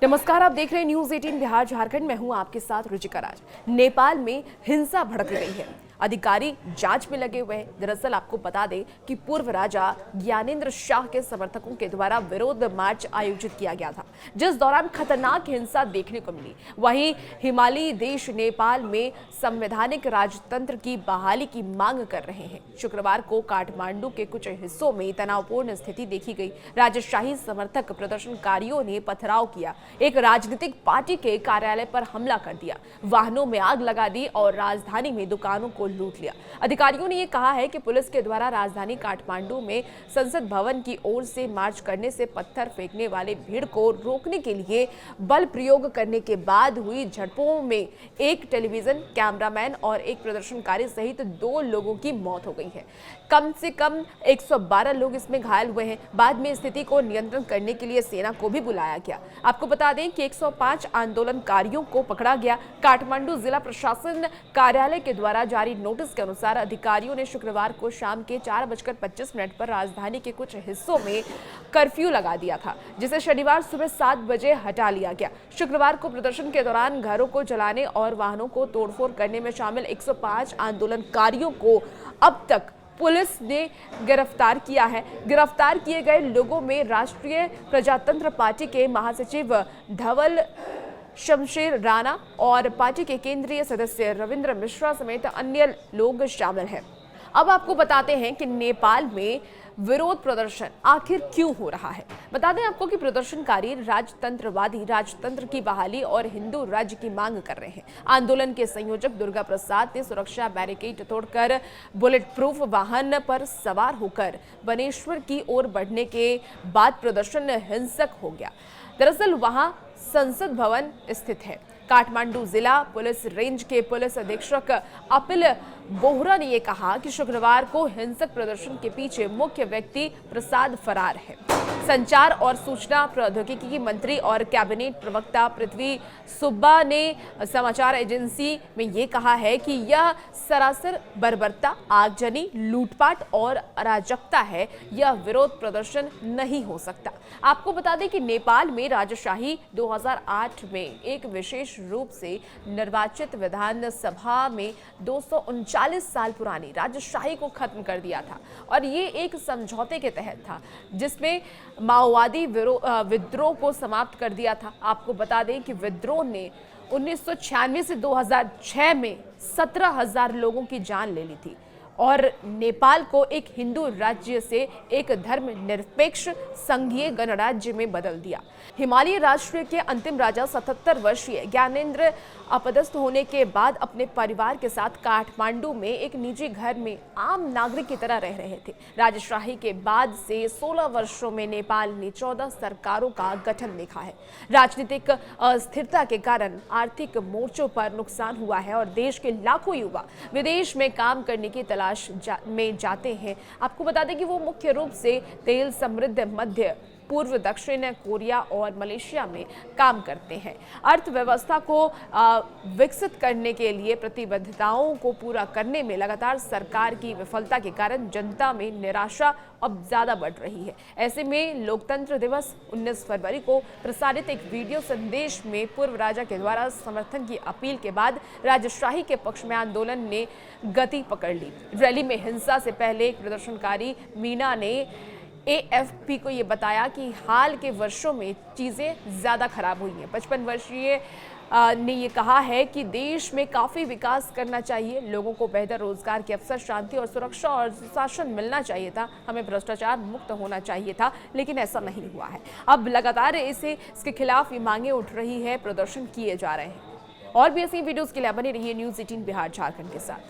नमस्कार, आप देख रहे हैं न्यूज 18 बिहार झारखंड। मैं हूं आपके साथ रुचिका राज। नेपाल में हिंसा भड़क गई है, अधिकारी जांच में लगे हुए हैं। दरअसल आपको बता दें कि पूर्व राजा ज्ञानेंद्र शाह के समर्थकों के द्वारा विरोध मार्च आयोजित किया गया था, जिस दौरान खतरनाक हिंसा देखने को मिली। वहीं हिमालयी देश नेपाल में संवैधानिक राजतंत्र की बहाली की मांग कर रहे हैं। शुक्रवार को काठमांडू के कुछ हिस्सों में तनावपूर्ण स्थिति देखी गई। राजशाही समर्थक प्रदर्शनकारियों ने पथराव किया, एक राजनीतिक पार्टी के कार्यालय पर हमला कर दिया, वाहनों में आग लगा दी और राजधानी में दुकानों को लूट लिया। अधिकारियों ने यह कहा है कि पुलिस के द्वारा राजधानी काठमांडू में संसद भवन की ओर से मार्च करने से पत्थर फेंकने वाले भीड़ को रोकने के लिए बल प्रयोग करने के बाद हुई झड़पों में एक टेलीविजन कैमरामैन और एक प्रदर्शनकारी सहित 2 लोगों की मौत हो गई है। कम से कम 112 लोग इसमें घायल हुए हैं। बाद में स्थिति को नियंत्रण करने के लिए सेना को भी बुलाया गया। आपको बता दें कि 105 आंदोलनकारियों को पकड़ा गया। काठमांडू जिला प्रशासन कार्यालय के द्वारा जारी नोटिस के अनुसार अधिकारियों ने शुक्रवार को शाम के 4:25 पर राजधानी के कुछ हिस्सों में कर्फ्यू लगा दिया था, जिसे शनिवार सुबह 7 बजे हटा लिया गया। शुक्रवार को प्रदर्शन के दौरान घरों को जलाने और वाहनों को तोड़फोड़ करने में शामिल 105 आंदोलनकारियों को अब तक पुलिस ने गिरफ्तार किया है। गिरफ्तार किए गए लोगों में राष्ट्रीय प्रजातंत्र पार्टी के महासचिव धवल शमशेर राणा और पार्टी के केंद्रीय सदस्य रविंद्र मिश्रा समेत अन्य लोग शामिल हैं। अब आपको बताते हैं कि नेपाल में विरोध प्रदर्शन आखिर क्यों हो रहा है। बता दें आपको कि प्रदर्शनकारी राजतंत्रवादी राजतंत्र की बहाली और हिंदू राज्य की मांग कर रहे हैं। आंदोलन के संयोजक दुर्गा प्रसाद ने सुरक्षा बैरिकेड तोड़कर बुलेट प्रूफ वाहन पर सवार होकर बनेश्वर की ओर बढ़ने के बाद प्रदर्शन हिंसक हो गया। दरअसल वहां संसद भवन स्थित है। काठमांडू जिला पुलिस रेंज के पुलिस अधीक्षक अपिल बोहरा ने यह कहा कि शुक्रवार को हिंसक प्रदर्शन के पीछे मुख्य व्यक्ति प्रसाद फरार है। संचार और सूचना प्रौद्योगिकी मंत्री और कैबिनेट प्रवक्ता पृथ्वी सुब्बा ने समाचार एजेंसी में यह कहा है कि यह सरासर बर्बरता, आगजनी, लूटपाट और अराजकता है। यह विरोध प्रदर्शन नहीं हो सकता। आपको बता दें कि नेपाल में राजशाही 2008 में एक विशेष रूप से निर्वाचित विधानसभा में 239 साल पुरानी राजशाही को खत्म कर दिया था, और ये एक समझौते के तहत था जिसमें माओवादी विद्रोह को समाप्त कर दिया था। आपको बता दें कि विद्रोह ने 1996 से 2006 में 17,000 लोगों की जान ले ली थी और नेपाल को एक हिंदू राज्य से एक धर्मनिरपेक्ष संघीय गणराज्य में बदल दिया। हिमालय राष्ट्र के अंतिम राजा 77 वर्षीय ज्ञानेंद्र अपदस्थ होने के बाद अपने परिवार के साथ काठमांडू में एक निजी घर में आम नागरिक की तरह रह रहे थे। राजशाही के बाद से 16 वर्षों में नेपाल ने 14 सरकारों का गठन देखा है। राजनीतिक अस्थिरता के कारण आर्थिक मोर्चों पर नुकसान हुआ है और देश के लाखों युवा विदेश में काम करने की तलाश में जाते हैं। आपको बता दें कि वो मुख्य रूप से तेल समृद्ध मध्य पूर्व, दक्षिण कोरिया और मलेशिया में काम करते हैं। अर्थव्यवस्था को विकसित करने के लिए प्रतिबद्धताओं को पूरा करने में लगातार सरकार की विफलता के कारण जनता में निराशा अब ज्यादा बढ़ रही है। ऐसे में लोकतंत्र दिवस 19 फरवरी को प्रसारित एक वीडियो संदेश में पूर्व राजा के द्वारा समर्थन की अपील के बाद राजशाही के पक्ष में आंदोलन ने गति पकड़ ली। रैली में हिंसा से पहले एक प्रदर्शनकारी मीना ने AFP को ये बताया कि हाल के वर्षों में चीजें ज्यादा खराब हुई हैं। 55 वर्षीय ने ये कहा है कि देश में काफी विकास करना चाहिए, लोगों को बेहतर रोजगार के अवसर, शांति और सुरक्षा और सुशासन मिलना चाहिए था, हमें भ्रष्टाचार मुक्त होना चाहिए था, लेकिन ऐसा नहीं हुआ है। अब लगातार इसके खिलाफ ये मांगे उठ रही है, प्रदर्शन किए जा रहे हैं। और भी ऐसी वीडियोस के लिए बने रहिए न्यूज 18 बिहार झारखंड के साथ।